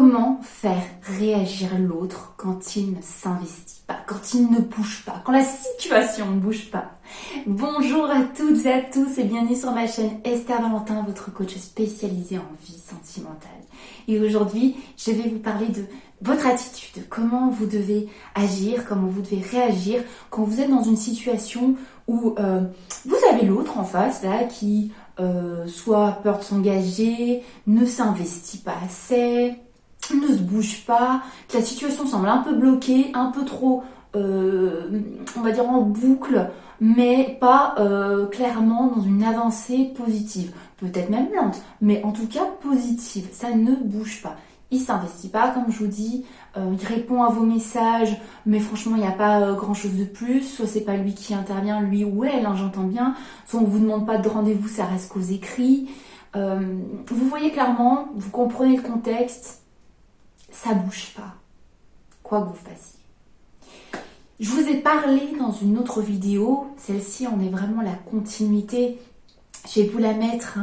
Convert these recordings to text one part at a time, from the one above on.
Comment faire réagir l'autre quand il ne s'investit pas, quand il ne bouge pas, quand la situation ne bouge pas? Bonjour à toutes et à tous et bienvenue sur ma chaîne Esther Valentin, votre coach spécialisé en vie sentimentale. Et aujourd'hui, je vais vous parler de votre attitude, comment vous devez agir, comment vous devez réagir quand vous êtes dans une situation où vous avez l'autre en face là qui soit a peur de s'engager, ne s'investit pas assez, ne se bouge pas, que la situation semble un peu bloquée, un peu trop, on va dire en boucle, mais pas clairement dans une avancée positive. Peut-être même lente, mais en tout cas positive. Ça ne bouge pas. Il s'investit pas, comme je vous dis, il répond à vos messages, mais franchement, il n'y a pas grand-chose de plus. Soit c'est pas lui qui intervient, lui ou elle, hein, j'entends bien. Soit on vous demande pas de rendez-vous, ça reste qu'aux écrits. Vous voyez clairement, vous comprenez le contexte, ça bouge pas, quoi que vous fassiez. Je vous ai parlé dans une autre vidéo, celle-ci en est vraiment la continuité. Je vais vous la mettre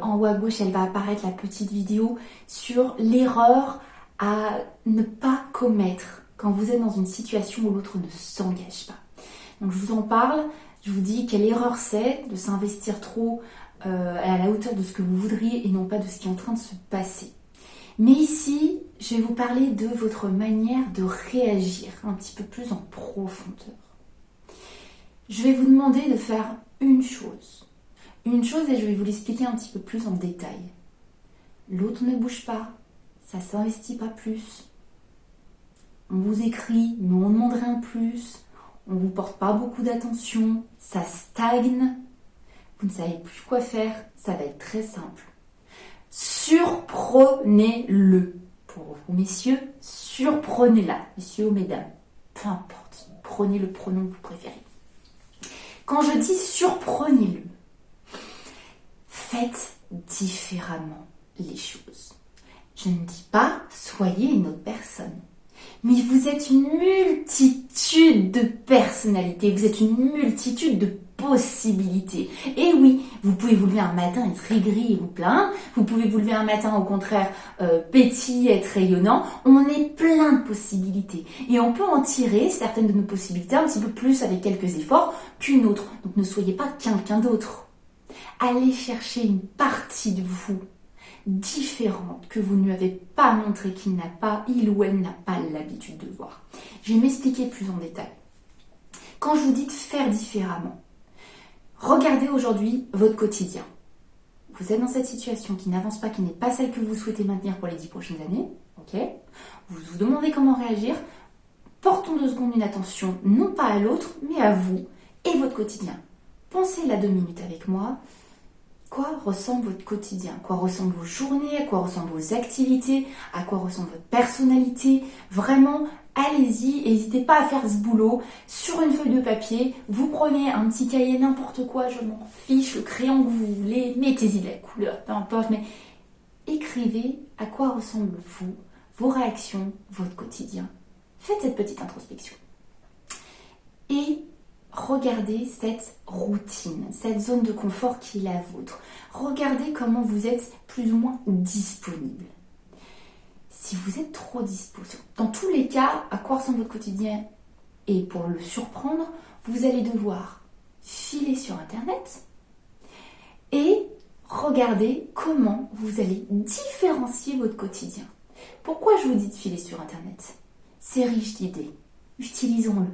en haut à gauche, elle va apparaître la petite vidéo sur l'erreur à ne pas commettre quand vous êtes dans une situation où l'autre ne s'engage pas. Donc je vous en parle, je vous dis quelle erreur c'est de s'investir trop à la hauteur de ce que vous voudriez et non pas de ce qui est en train de se passer. Mais ici, je vais vous parler de votre manière de réagir un petit peu plus en profondeur. Je vais vous demander de faire une chose et je vais vous l'expliquer un petit peu plus en détail. L'autre ne bouge pas, ça s'investit pas plus. On vous écrit, mais on ne demande rien de plus. On ne vous porte pas beaucoup d'attention, ça stagne. Vous ne savez plus quoi faire, ça va être très simple. Surprenez-le. Pour vous, messieurs, surprenez-la. Messieurs ou mesdames, peu importe. Prenez le pronom que vous préférez. Quand je dis surprenez-le, faites différemment les choses. Je ne dis pas soyez une autre personne. Mais vous êtes une multitude de personnalités, vous êtes une multitude de possibilités. Et oui, vous pouvez vous lever un matin, être aigri et vous plaindre. Vous pouvez vous lever un matin, au contraire, pétiller, être rayonnant. On est plein de possibilités. Et on peut en tirer certaines de nos possibilités un petit peu plus avec quelques efforts qu'une autre. Donc ne soyez pas quelqu'un d'autre. Allez chercher une partie de vous différente que vous ne lui avez pas montré il ou elle n'a pas l'habitude de voir. Je vais m'expliquer plus en détail. Quand je vous dis de faire différemment, regardez aujourd'hui votre quotidien. Vous êtes dans cette situation qui n'avance pas, qui n'est pas celle que vous souhaitez maintenir pour les 10 prochaines années. Ok ? Vous vous demandez comment réagir. Portons 2 secondes une attention, non pas à l'autre, mais à vous et votre quotidien. Pensez là 2 minutes avec moi. Quoi ressemble votre quotidien? À quoi ressemblent vos journées? À quoi ressemblent vos activités? À quoi ressemble votre personnalité? Vraiment, allez-y, n'hésitez pas à faire ce boulot. Sur une feuille de papier, vous prenez un petit cahier, n'importe quoi, je m'en fiche, le crayon que vous voulez, mettez-y de la couleur, peu importe, mais écrivez à quoi ressemblent vous, vos réactions, votre quotidien. Faites cette petite introspection. Et regardez cette routine, cette zone de confort qui est la vôtre. Regardez comment vous êtes plus ou moins disponible. Si vous êtes trop disponible, dans tous les cas, à quoi ressemble votre quotidien? Et pour le surprendre, vous allez devoir filer sur Internet et regarder comment vous allez différencier votre quotidien. Pourquoi je vous dis de filer sur Internet? C'est riche d'idées. Utilisons-le.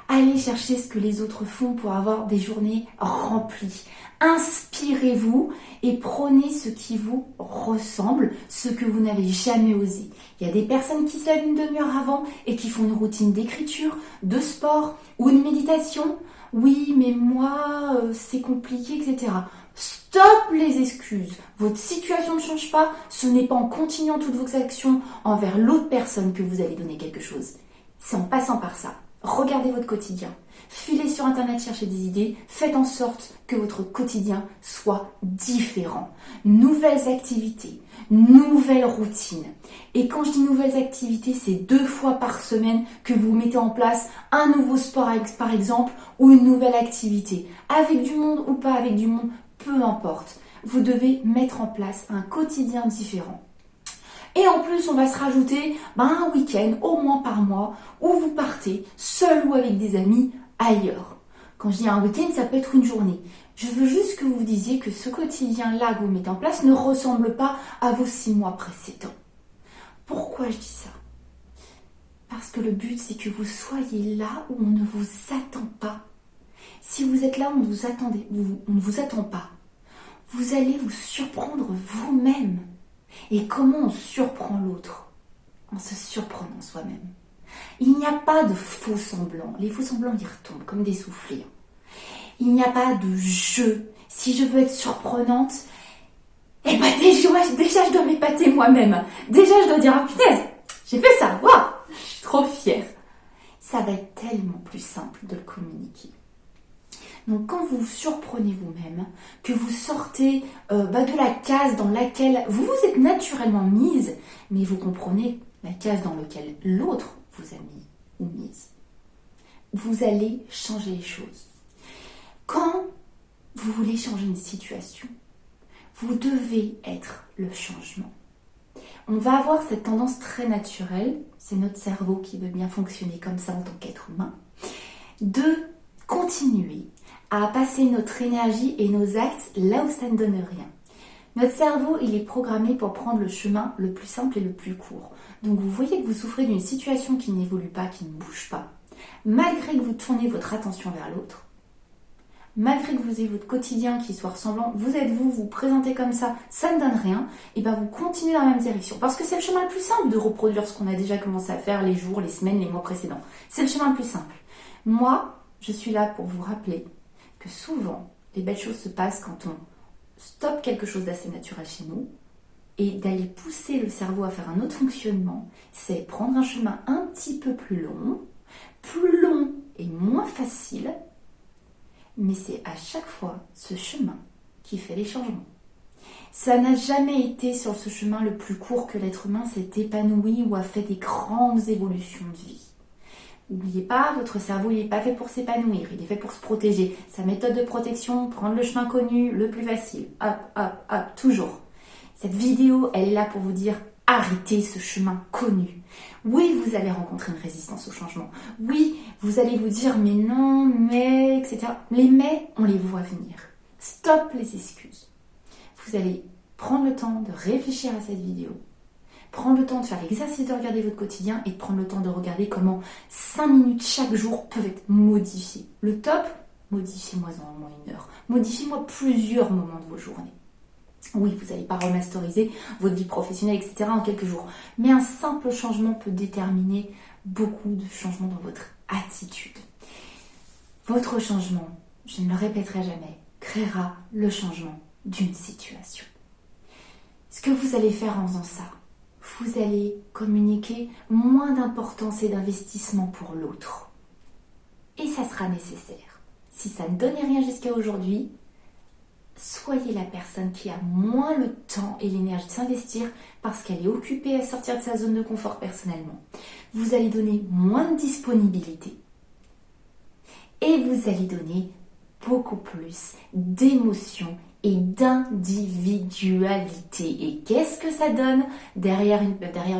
Allez chercher ce que les autres font pour avoir des journées remplies. Inspirez-vous et prenez ce qui vous ressemble, ce que vous n'avez jamais osé. Il y a des personnes qui se lèvent une demi-heure avant et qui font une routine d'écriture, de sport ou de méditation. Oui, mais moi, c'est compliqué, etc. Stop les excuses. Votre situation ne change pas. Ce n'est pas en continuant toutes vos actions envers l'autre personne que vous allez donner quelque chose. C'est en passant par ça. Regardez votre quotidien. Filez sur Internet, cherchez des idées. Faites en sorte que votre quotidien soit différent. Nouvelles activités, nouvelles routines. Et quand je dis nouvelles activités, c'est 2 fois par semaine que vous mettez en place un nouveau sport, par exemple, ou une nouvelle activité. Avec du monde ou pas avec du monde, peu importe. Vous devez mettre en place un quotidien différent. Et en plus, on va se rajouter un week-end, au moins par mois, où vous partez, seul ou avec des amis, ailleurs. Quand je dis un week-end, ça peut être une journée. Je veux juste que vous vous disiez que ce quotidien-là que vous mettez en place ne ressemble pas à vos 6 mois précédents. Pourquoi je dis ça? Parce que le but, c'est que vous soyez là où on ne vous attend pas. Si vous êtes là où on ne vous attend pas, vous allez vous surprendre vous-même. Et comment on surprend l'autre? En se surprenant soi-même. Il n'y a pas de faux semblants. Les faux semblants, ils retombent comme des soufflets. Il n'y a pas de jeu. Si je veux être surprenante, déjà je dois m'épater moi-même. Déjà je dois dire, ah punaise, j'ai fait ça, waouh, je suis trop fière. Ça va être tellement plus simple de le communiquer. Donc quand vous vous surprenez vous-même, que vous sortez de la case dans laquelle vous vous êtes naturellement mise, mais vous comprenez la case dans laquelle l'autre vous a mis ou mise, vous allez changer les choses. Quand vous voulez changer une situation, vous devez être le changement. On va avoir cette tendance très naturelle, c'est notre cerveau qui veut bien fonctionner comme ça en tant qu'être humain, de continuer à passer notre énergie et nos actes là où ça ne donne rien. Notre cerveau, il est programmé pour prendre le chemin le plus simple et le plus court. Donc vous voyez que vous souffrez d'une situation qui n'évolue pas, qui ne bouge pas. Malgré que vous tournez votre attention vers l'autre, malgré que vous ayez votre quotidien qui soit ressemblant, vous êtes vous présentez comme ça ne donne rien, et bien vous continuez dans la même direction. Parce que c'est le chemin le plus simple de reproduire ce qu'on a déjà commencé à faire les jours, les semaines, les mois précédents. C'est le chemin le plus simple. Moi, je suis là pour vous rappeler que souvent, les belles choses se passent quand on stoppe quelque chose d'assez naturel chez nous, et d'aller pousser le cerveau à faire un autre fonctionnement, c'est prendre un chemin un petit peu plus long et moins facile, mais c'est à chaque fois ce chemin qui fait les changements. Ça n'a jamais été sur ce chemin le plus court que l'être humain s'est épanoui ou a fait des grandes évolutions de vie. N'oubliez pas, votre cerveau, il n'est pas fait pour s'épanouir, il est fait pour se protéger. Sa méthode de protection, prendre le chemin connu, le plus facile. Hop, hop, hop, toujours. Cette vidéo, elle est là pour vous dire, arrêtez ce chemin connu. Oui, vous allez rencontrer une résistance au changement. Oui, vous allez vous dire, mais non, mais, etc. Les mais, on les voit venir. Stop les excuses. Vous allez prendre le temps de réfléchir à cette vidéo. Prendre le temps de faire l'exercice de regarder votre quotidien et de prendre le temps de regarder comment 5 minutes chaque jour peuvent être modifiées. Le top, modifiez-moi en au moins 1 heure. Modifiez-moi plusieurs moments de vos journées. Oui, vous n'allez pas remasteriser votre vie professionnelle, etc. en quelques jours. Mais un simple changement peut déterminer beaucoup de changements dans votre attitude. Votre changement, je ne le répéterai jamais, créera le changement d'une situation. Ce que vous allez faire en faisant ça, vous allez communiquer moins d'importance et d'investissement pour l'autre. Et ça sera nécessaire. Si ça ne donnait rien jusqu'à aujourd'hui, soyez la personne qui a moins le temps et l'énergie de s'investir parce qu'elle est occupée à sortir de sa zone de confort personnellement. Vous allez donner moins de disponibilité et vous allez donner beaucoup plus d'émotion et d'individualité. Et qu'est-ce que ça donne derrière une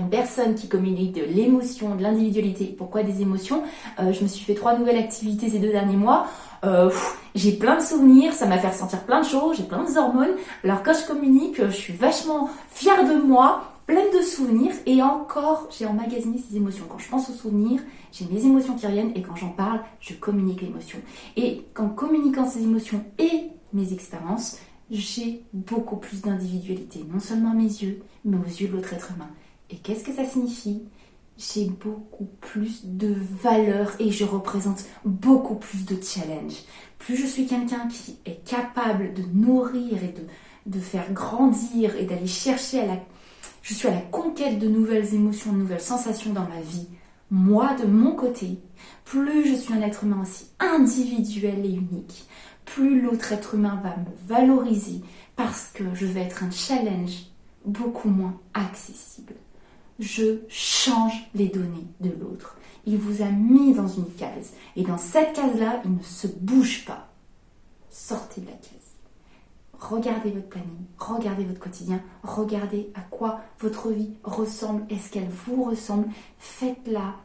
personne qui communique de l'émotion, de l'individualité? Pourquoi des émotions? Je me suis fait 3 nouvelles activités ces 2 derniers mois. J'ai plein de souvenirs, ça m'a fait ressentir plein de choses, j'ai plein d'hormones. Alors quand je communique, je suis vachement fière de moi, pleine de souvenirs, et encore, j'ai emmagasiné ces émotions. Quand je pense aux souvenirs, j'ai mes émotions qui reviennent, et quand j'en parle, je communique l'émotion. Et qu'en communiquant ces émotions et mes expériences, j'ai beaucoup plus d'individualité, non seulement à mes yeux, mais aux yeux de l'autre être humain. Et qu'est-ce que ça signifie? J'ai beaucoup plus de valeur et je représente beaucoup plus de challenge. Plus je suis quelqu'un qui est capable de nourrir et de faire grandir et d'aller chercher je suis à la conquête de nouvelles émotions, de nouvelles sensations dans ma vie. Moi, de mon côté, plus je suis un être humain aussi individuel et unique, plus l'autre être humain va me valoriser parce que je vais être un challenge beaucoup moins accessible. Je change les données de l'autre. Il vous a mis dans une case. Et dans cette case-là, il ne se bouge pas. Sortez de la case. regardez votre planning, regardez votre quotidien, regardez à quoi votre vie ressemble, est-ce qu'elle vous ressemble, faites-la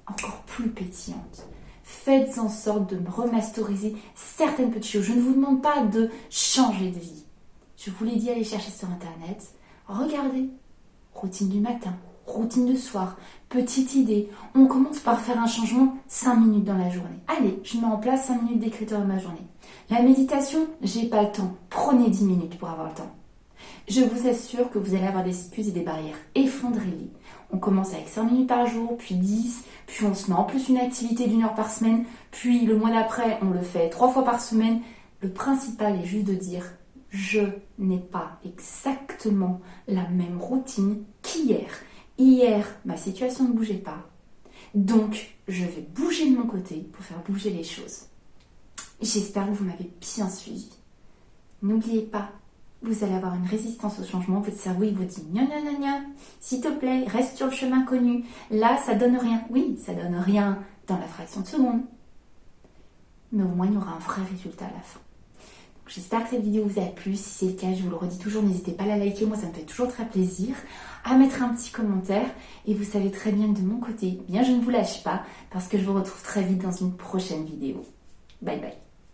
encore plus pétillante. Faites en sorte de remasteriser certaines petites choses. Je ne vous demande pas de changer de vie. Je vous l'ai dit, allez chercher sur internet, regardez, routine du matin, routine de soir, petite idée. On commence par faire un changement 5 minutes dans la journée. Allez, je mets en place 5 minutes d'écriture de ma journée. La méditation, j'ai pas le temps. Prenez 10 minutes pour avoir le temps. Je vous assure que vous allez avoir des excuses et des barrières. Effondrez-les. On commence avec 5 minutes par jour, puis 10, puis on se met en plus une activité d'1 heure par semaine, puis le mois d'après, on le fait 3 fois par semaine. Le principal est juste de dire « Je n'ai pas exactement la même routine qu'hier. Hier, ma situation ne bougeait pas. Donc, je vais bouger de mon côté pour faire bouger les choses. » J'espère que vous m'avez bien suivi. N'oubliez pas, vous allez avoir une résistance au changement. Votre cerveau, il vous dit « Gna gna gna gna, s'il te plaît, reste sur le chemin connu. Là, ça donne rien. » Oui, ça donne rien dans la fraction de seconde. Mais au moins, il y aura un vrai résultat à la fin. Donc, j'espère que cette vidéo vous a plu. Si c'est le cas, je vous le redis toujours, n'hésitez pas à la liker. Moi, ça me fait toujours très plaisir. À mettre un petit commentaire. Et vous savez très bien que de mon côté, bien, je ne vous lâche pas parce que je vous retrouve très vite dans une prochaine vidéo. Bye bye.